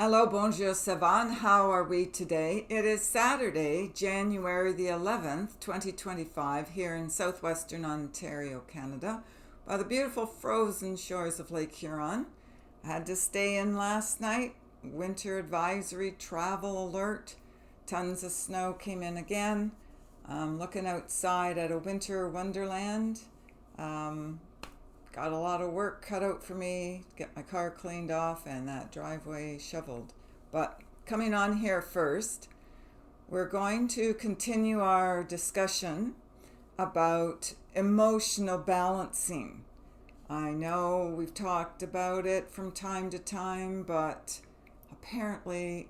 Hello, bonjour, Savan. How are we today? It is Saturday, January the 11th, 2025, here in southwestern Ontario, Canada, by the beautiful frozen shores of Lake Huron. I had to stay in last night. Winter advisory, travel alert. Tons of snow came in again. Looking outside at a winter wonderland. Got a lot of work cut out for me to get my car cleaned off and that driveway shoveled. But coming on here first, we're going to continue our discussion about emotional balancing. I know we've talked about it from time to time, but apparently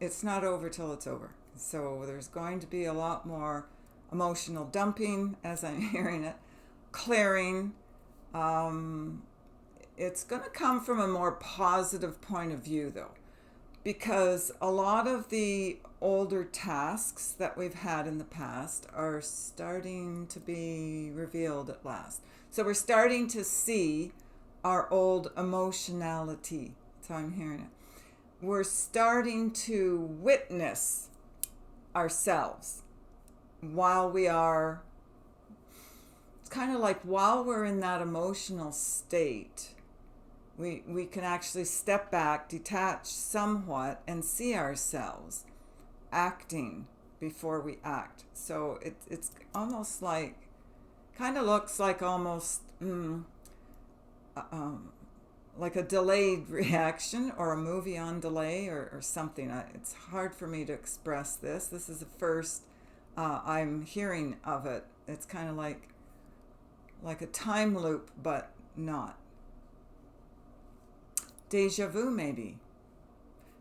it's not over till it's over. So there's going to be a lot more emotional dumping, as I'm hearing it, clearing. It's going to come from a more positive point of view, though, because a lot of the older tasks that we've had in the past are starting to be revealed at last. So we're starting to see our old emotionality. That's how I'm hearing it. We're starting to witness ourselves while we are kind of like while we're in that emotional state, we can actually step back, detach somewhat, and see ourselves acting before we act. So it's almost like, kind of looks like almost like a delayed reaction or a movie on delay or something. It's hard for me to express this. This is the first I'm hearing of it. It's kind of like a time loop, but not. Deja vu, maybe.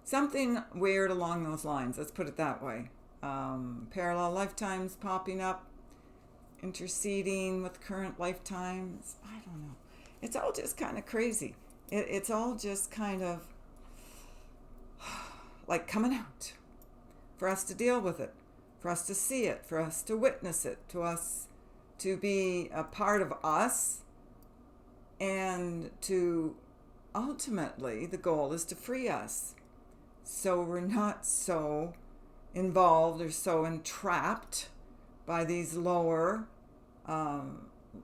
Something weird along those lines, let's put it that way. Parallel lifetimes popping up, interceding with current lifetimes. I don't know. It's all just kind of crazy. It's all just kind of like coming out for us to deal with it, for us to see it, for us to witness it, to be a part of us, and to ultimately the goal is to free us so we're not so involved or so entrapped by these lower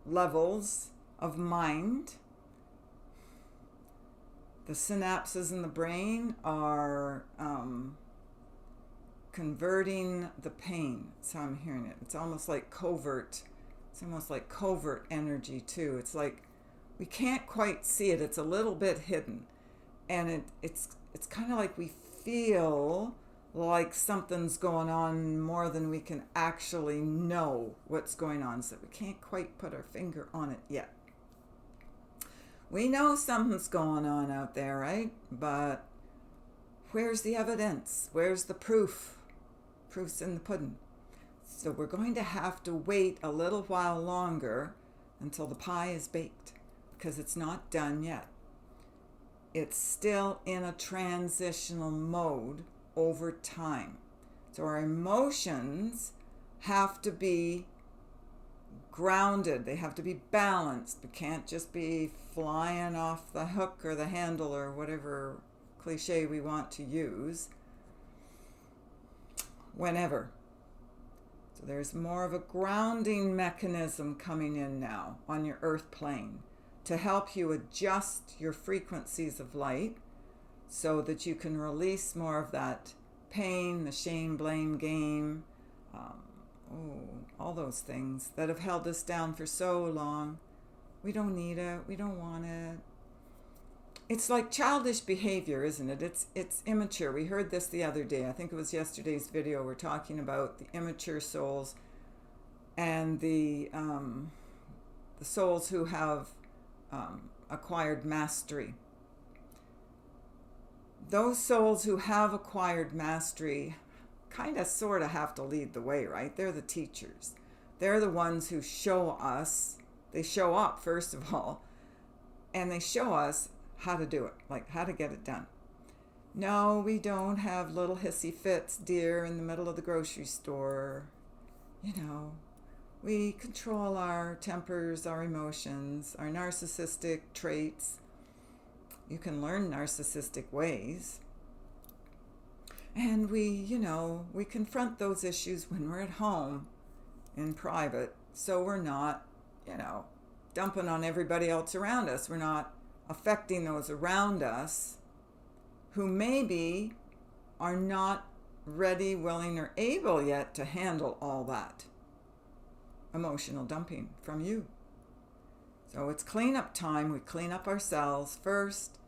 levels of mind. The synapses in the brain are converting the pain. So I'm hearing it. It's almost like covert. It's almost like covert energy too. It's like we can't quite see it. It's a little bit hidden, and it's kind of like we feel like something's going on more than we can actually know what's going on. So we can't quite put our finger on it yet. We know something's going on out there, right? But where's the evidence? Where's the proof? Proof's in the pudding. So we're going to have to wait a little while longer until the pie is baked, because it's not done yet. It's still in a transitional mode over time. So our emotions have to be grounded. They have to be balanced. We can't just be flying off the hook or the handle or whatever cliche we want to use whenever. So there's more of a grounding mechanism coming in now on your earth plane to help you adjust your frequencies of light so that you can release more of that pain, the shame, blame game, all those things that have held us down for so long. We don't need it. We don't want it. It's like childish behavior, isn't it? It's immature. We heard this the other day. I think it was yesterday's video. We're talking about the immature souls and the souls who have acquired mastery. Those souls who have acquired mastery kind of sort of have to lead the way, right? They're the teachers. They're the ones who show us. They show up, first of all, and they show us how to do it, like how to get it done. No, we don't have little hissy fits, dear, in the middle of the grocery store. We control our tempers, our emotions, our narcissistic traits. You can learn narcissistic ways. And we confront those issues when we're at home in private, so we're not, dumping on everybody else around us. We're not affecting those around us who maybe are not ready, willing, or able yet to handle all that emotional dumping from you. So it's cleanup time. We clean up ourselves first,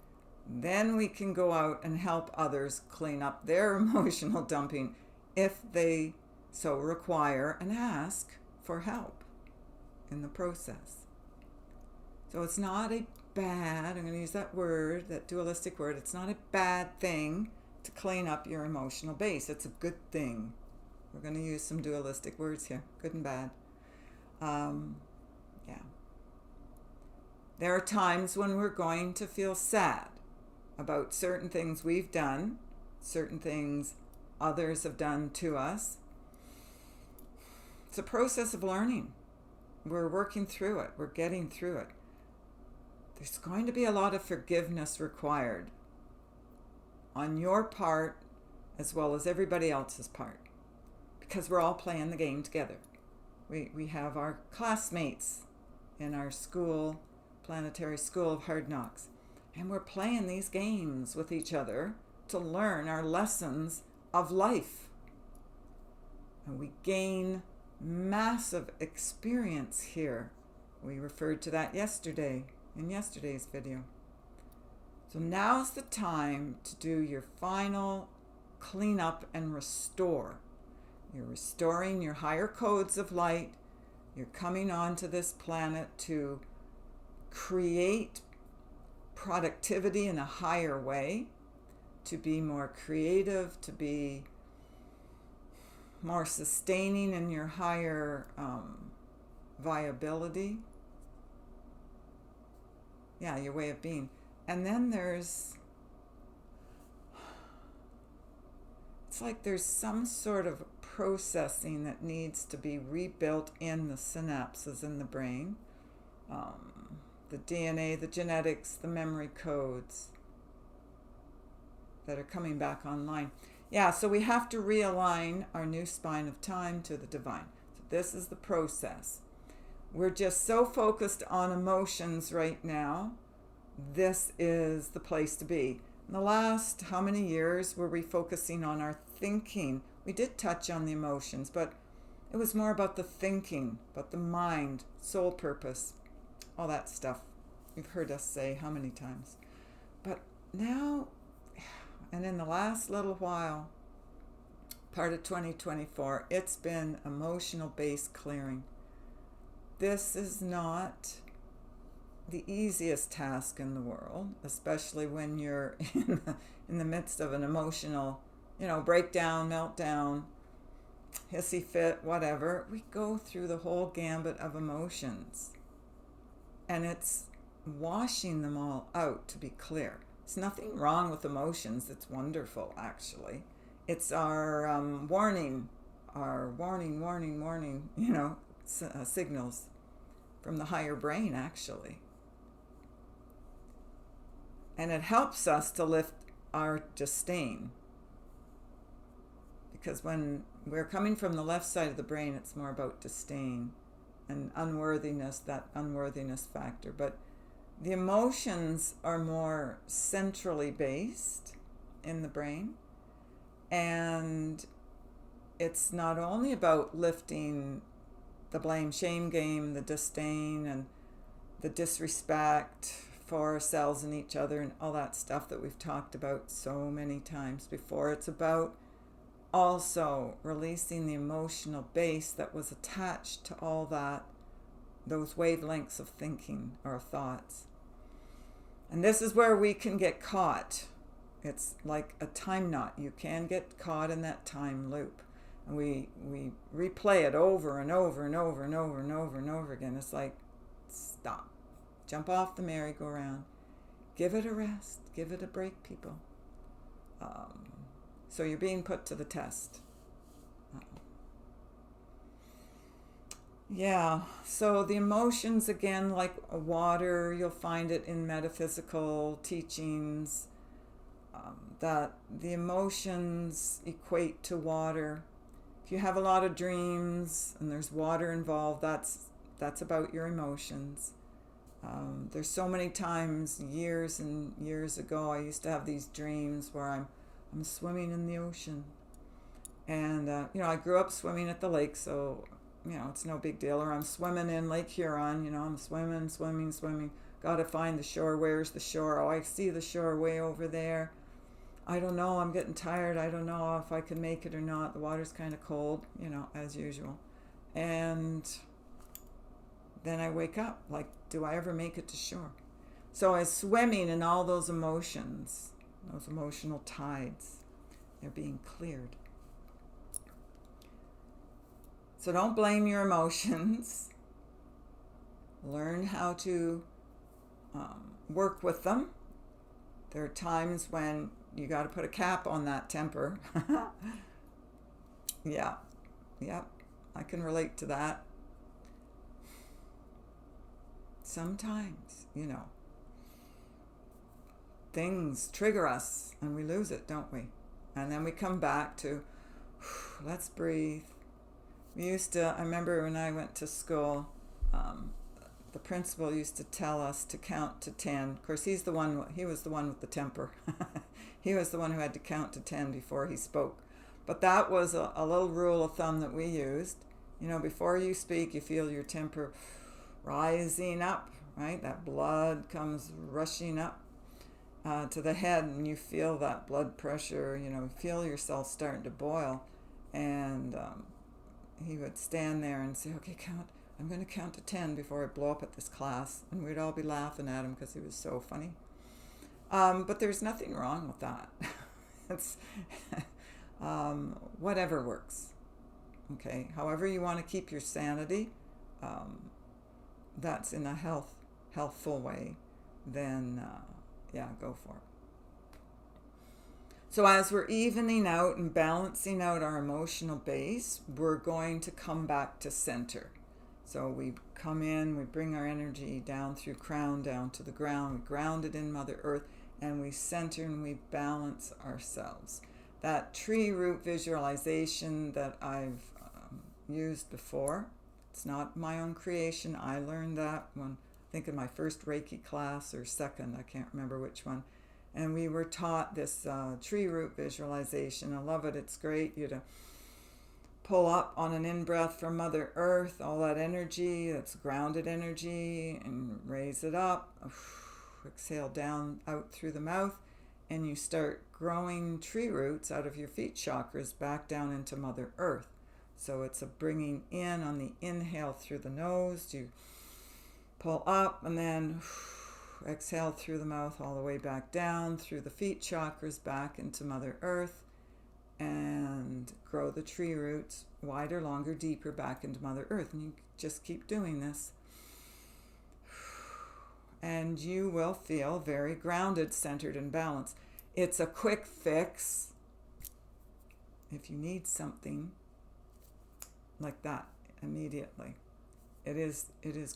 then we can go out and help others clean up their emotional dumping if they so require and ask for help in the process. So it's not a bad, I'm going to use that word, that dualistic word, it's not a bad thing to clean up your emotional base. It's a good thing. We're going to use some dualistic words here, good and bad. Yeah. There are times when we're going to feel sad about certain things we've done, certain things others have done to us. It's a process of learning. We're working through it. We're getting through it. There's going to be a lot of forgiveness required on your part as well as everybody else's part, because we're all playing the game together. We have our classmates in our school, Planetary School of Hard Knocks, and we're playing these games with each other to learn our lessons of life. And we gain massive experience here. We referred to that yesterday in yesterday's video. So now's the time to do your final cleanup and restore. You're restoring your higher codes of light. You're coming onto this planet to create productivity in a higher way, to be more creative, to be more sustaining in your higher viability. Yeah, your way of being. And then it's like there's some sort of processing that needs to be rebuilt in the synapses in the brain. The DNA, the genetics, the memory codes that are coming back online. Yeah, so we have to realign our new spine of time to the divine. So this is the process. We're just so focused on emotions right now. This is the place to be. In the last, how many years were we focusing on our thinking? We did touch on the emotions, but it was more about the thinking, about the mind, soul purpose, all that stuff. You've heard us say how many times. But now, and in the last little while, part of 2024, it's been emotional base clearing. This is not the easiest task in the world, especially when you're in the midst of an emotional, breakdown, meltdown, hissy fit, whatever. We go through the whole gambit of emotions, and it's washing them all out to be clear. There's nothing wrong with emotions. It's wonderful, actually. It's our warning, signals from the higher brain, actually. And it helps us to lift our disdain. Because when we're coming from the left side of the brain, it's more about disdain and unworthiness, that unworthiness factor. But the emotions are more centrally based in the brain. And it's not only about lifting the blame shame game, the disdain and the disrespect for ourselves and each other and all that stuff that we've talked about so many times before. It's about also releasing the emotional base that was attached to all that, those wavelengths of thinking or thoughts. And this is where we can get caught. It's like a time knot. You can get caught in that time loop. And we replay it over and over and over and over and over and over again. It's like, stop. Jump off the merry-go-round. Give it a rest. Give it a break, people. So you're being put to the test. Yeah, so the emotions, again, like water, you'll find it in metaphysical teachings. that the emotions equate to water. If you have a lot of dreams and there's water involved, that's about your emotions. There's so many times, years and years ago, I used to have these dreams where I'm swimming in the ocean. And, I grew up swimming at the lake, so, it's no big deal. Or I'm swimming in Lake Huron, I'm swimming. Got to find the shore. Where's the shore? Oh, I see the shore way over there. I don't know. I'm getting tired. I don't know if I can make it or not. The water's kind of cold, as usual. And then I wake up, like, do I ever make it to shore? So I was swimming in all those emotions, those emotional tides. They're being cleared. So don't blame your emotions. Learn how to work with them. There are times when you got to put a cap on that temper. Yeah, I can relate to that. Sometimes, things trigger us and we lose it, don't we? And then we come back to, let's breathe. I remember when I went to school, the principal used to tell us to count to 10. Of course, he was the one with the temper. He was the one who had to count to 10 before he spoke. But that was a little rule of thumb that we used. Before you speak, you feel your temper rising up, right? That blood comes rushing up to the head, and you feel that blood pressure, feel yourself starting to boil. And he would stand there and say, okay, I'm going to count to 10 before I blow up at this class. And we'd all be laughing at him because he was so funny. But there's nothing wrong with that. It's whatever works. Okay, however you want to keep your sanity, that's in a healthful way, then go for it. So as we're evening out and balancing out our emotional base, we're going to come back to center. So we come in, we bring our energy down through crown, down to the ground, we ground it in Mother Earth, and we center and we balance ourselves. That tree root visualization that I've used before, it's not my own creation. I learned that I think in my first Reiki class or second, I can't remember which one. And we were taught this tree root visualization. I love it. It's great. You to pull up on an in-breath from Mother Earth, all that energy, that's grounded energy, and raise it up. Exhale down out through the mouth, and you start growing tree roots out of your feet chakras back down into Mother Earth. So it's a bringing in on the inhale through the nose. You pull up and then exhale through the mouth all the way back down through the feet chakras back into Mother Earth, and grow the tree roots wider, longer, deeper back into Mother Earth. And you just keep doing this. And you will feel very grounded, centered, and balanced. It's a quick fix if you need something like that immediately. It is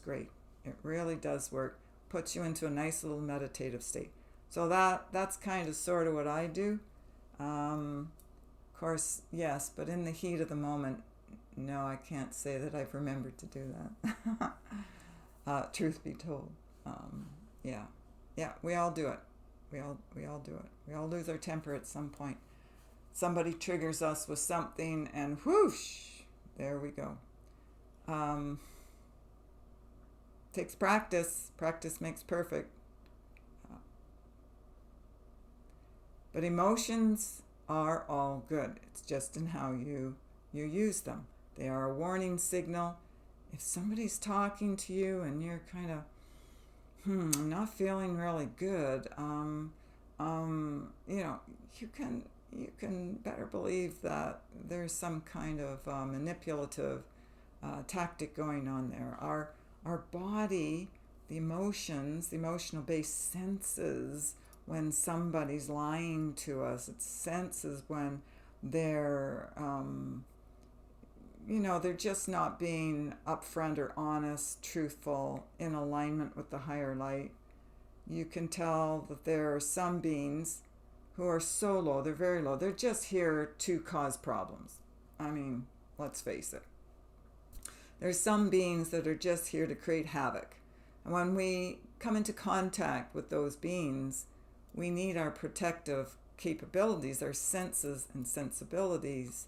great. It really does work. Puts you into a nice little meditative state. So that's kind of sort of what I do. Of course, yes, but in the heat of the moment, no, I can't say that I've remembered to do that. Truth be told. We all do it. We all do it. We all lose our temper at some point. Somebody triggers us with something, and whoosh, there we go. Takes practice. Practice makes perfect. But emotions are all good. It's just in how you use them. They are a warning signal. If somebody's talking to you and you're kind of, I'm not feeling really good, you can better believe that there's some kind of manipulative tactic going on there. Our body, the emotions, the emotional base senses when somebody's lying to us. It senses when they're, they're just not being upfront or honest, truthful, in alignment with the higher light. You can tell that there are some beings who are so low, they're very low. They're just here to cause problems. I mean, let's face it. There's some beings that are just here to create havoc. And when we come into contact with those beings, we need our protective capabilities, our senses and sensibilities,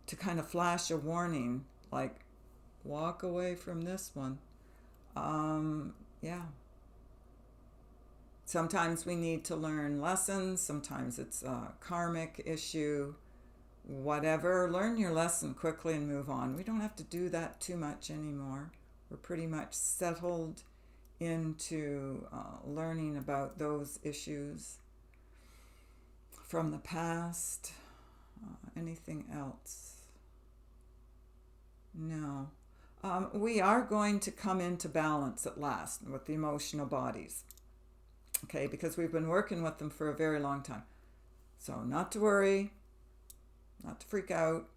to kind of flash a warning, like, walk away from this one. Yeah. Sometimes we need to learn lessons. Sometimes it's a karmic issue. Whatever. Learn your lesson quickly and move on. We don't have to do that too much anymore. We're pretty much settled into learning about those issues from the past. Anything else? No. We are going to come into balance at last with the emotional bodies. Okay, because we've been working with them for a very long time. So not to worry, not to freak out.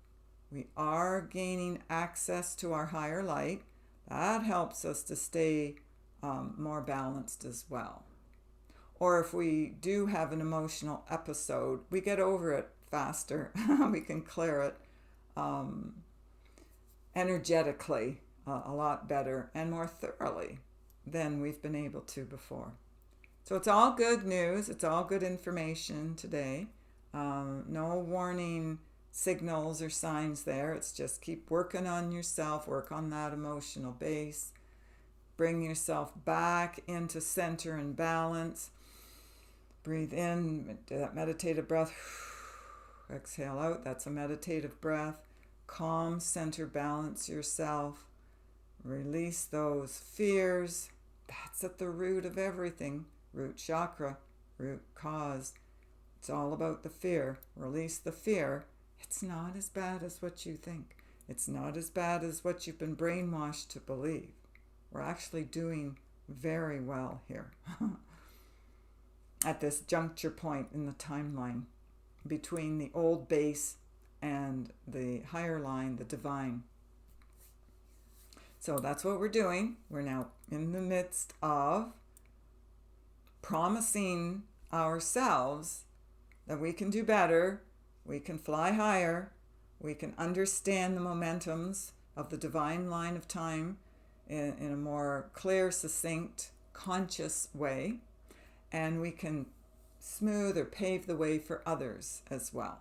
We are gaining access to our higher light. That helps us to stay more balanced as well. Or if we do have an emotional episode, we get over it faster. We can clear it energetically a lot better and more thoroughly than we've been able to before. So it's all good news. It's all good information today. No warning signals or signs there. It's just keep working on yourself, work on that emotional base. Bring yourself back into center and balance. Breathe in, that meditative breath. Exhale out, that's a meditative breath. Calm, center, balance yourself. Release those fears. That's at the root of everything. Root chakra, root cause. It's all about the fear. Release the fear. It's not as bad as what you think. It's not as bad as what you've been brainwashed to believe. We're actually doing very well here at this juncture point in the timeline between the old base and the higher line, the divine. So that's what we're doing. We're now in the midst of promising ourselves that we can do better, we can fly higher, we can understand the momentums of the divine line of time in a more clear, succinct, conscious way, and we can smooth or pave the way for others as well.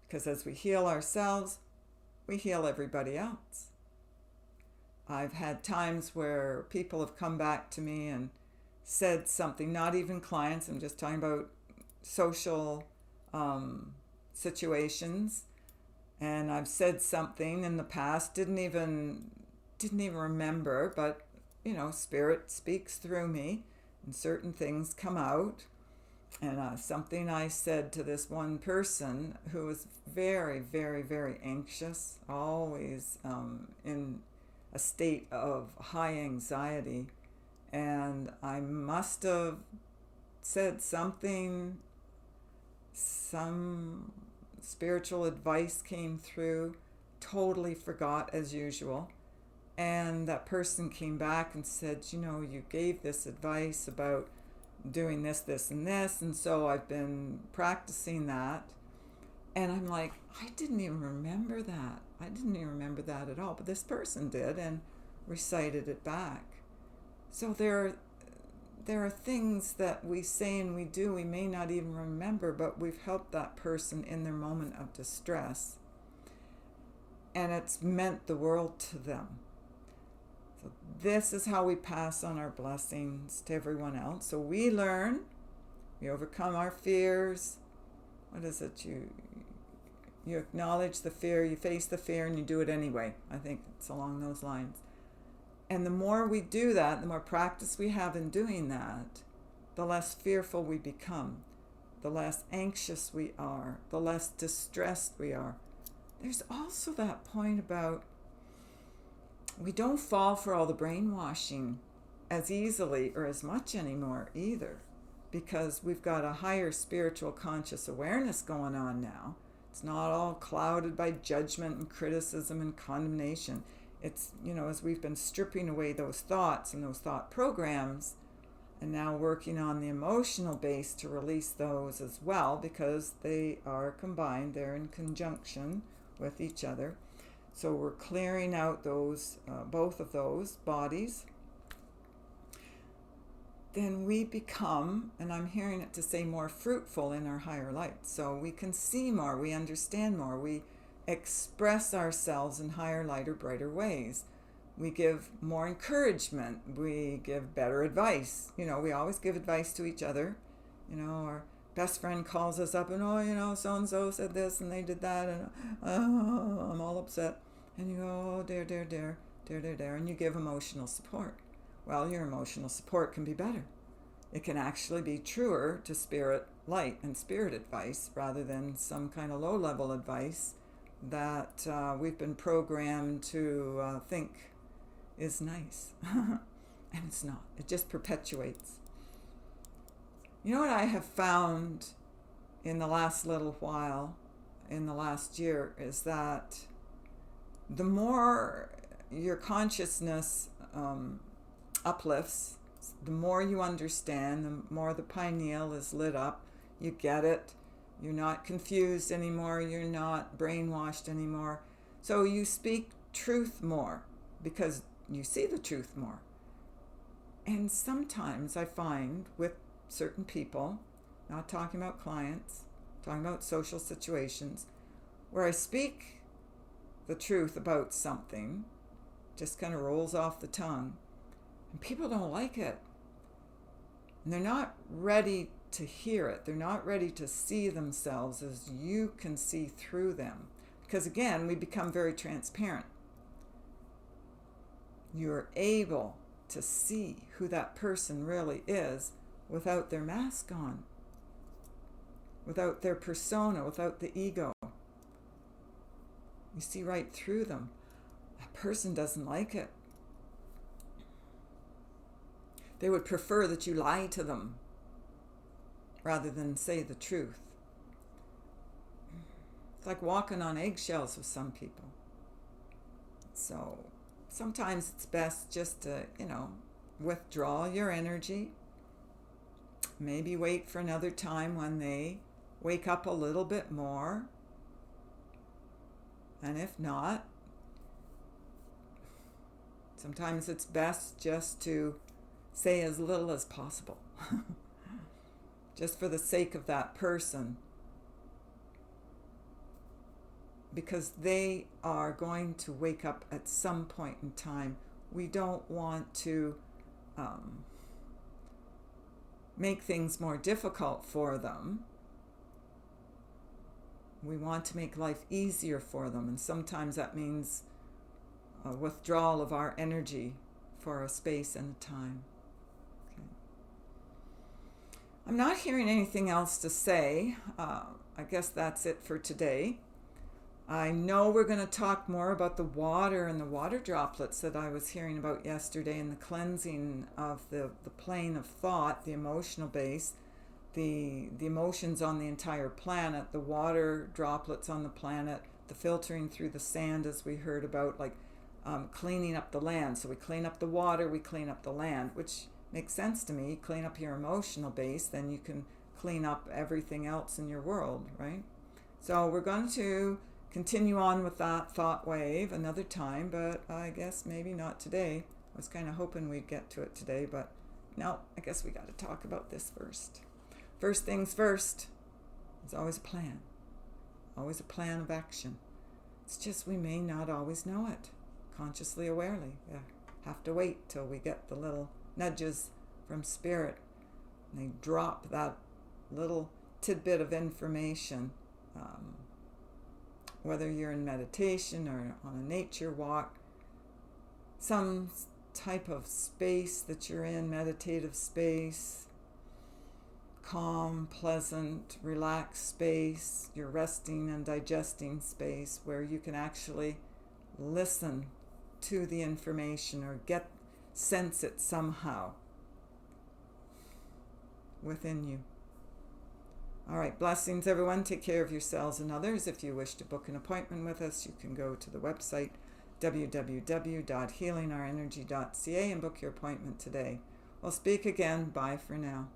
Because as we heal ourselves, we heal everybody else. I've had times where people have come back to me and said something, not even clients, I'm just talking about social situations, and I've said something in the past, didn't even remember, but spirit speaks through me and certain things come out. And something I said to this one person who was very, very, very anxious, always in a state of high anxiety, and I must have said something, some spiritual advice came through, totally forgot as usual. And that person came back and said, you gave this advice about doing this, this, and this, and so I've been practicing that. And I'm like, I didn't even remember that. I didn't even remember that at all. But this person did and recited it back. So there are things that we say and we do we may not even remember, but we've helped that person in their moment of distress. And it's meant the world to them. So this is how we pass on our blessings to everyone else. So we learn, we overcome our fears. What is it? You acknowledge the fear, you face the fear, and you do it anyway. I think it's along those lines. And the more we do that, the more practice we have in doing that, the less fearful we become, the less anxious we are, the less distressed we are. There's also that point about we don't fall for all the brainwashing as easily or as much anymore either, because we've got a higher spiritual conscious awareness going on now. It's not all clouded by judgment and criticism and condemnation. It's, as we've been stripping away those thoughts and those thought programs and now working on the emotional base to release those as well, because they are combined, they're in conjunction with each other. So we're clearing out those, both of those bodies. Then we become, and I'm hearing it to say, more fruitful in our higher light. So we can see more, we understand more, we express ourselves in higher, lighter, brighter ways. We give more encouragement, we give better advice. We always give advice to each other. Our best friend calls us up and, so-and-so said this and they did that, and I'm all upset. And you go, oh, dear, dear, dear, dear, dear, dear, and you give emotional support. Well, your emotional support can be better. It can actually be truer to spirit light and spirit advice rather than some kind of low-level advice that we've been programmed to think is nice. And it's not. It just perpetuates. You know what I have found in the last little while, in the last year, is that the more your consciousness uplifts, the more you understand, the more the pineal is lit up. You get it. You're not confused anymore. You're not brainwashed anymore. So you speak truth more because you see the truth more. And sometimes I find with certain people, not talking about clients, talking about social situations, where I speak the truth about something, just kind of rolls off the tongue, and people don't like it. And they're not ready to hear it. They're not ready to see themselves as you can see through them. Because again, we become very transparent. You're able to see who that person really is without their mask on, without their persona, without the ego. You see right through them. That person doesn't like it. They would prefer that you lie to them rather than say the truth. It's like walking on eggshells with some people. So sometimes it's best just to, withdraw your energy. Maybe wait for another time when they wake up a little bit more. And if not, sometimes it's best just to say as little as possible. Just for the sake of that person. Because they are going to wake up at some point in time. We don't want to make things more difficult for them. We want to make life easier for them, and sometimes that means a withdrawal of our energy for a space and a time. Okay. I'm not hearing anything else to say. I guess that's it for today. I know we're going to talk more about the water and the water droplets that I was hearing about yesterday, and the cleansing of the plane of thought, the emotional base, the emotions on the entire planet, the water droplets on the planet, the filtering through the sand, as we heard about, like cleaning up the land. So we clean up the water, we clean up the land, which makes sense to me. Clean up your emotional base, then you can clean up everything else in your world, right? So we're going to continue on with that thought wave another time, but I guess maybe not today. I was kind of hoping we'd get to it today, but no, I guess we got to talk about this first. First things first, there's always a plan. Always a plan of action. It's just we may not always know it, consciously, awarely. Yeah, have to wait till we get the little nudges from spirit. And they drop that little tidbit of information, whether you're in meditation or on a nature walk, some type of space that you're in, meditative space, calm, pleasant, relaxed space, your resting and digesting space where you can actually listen to the information or sense it somehow within you. All right, blessings everyone. Take care of yourselves and others. If you wish to book an appointment with us, you can go to the website www.healingourenergy.ca and book your appointment today. We'll speak again. Bye for now.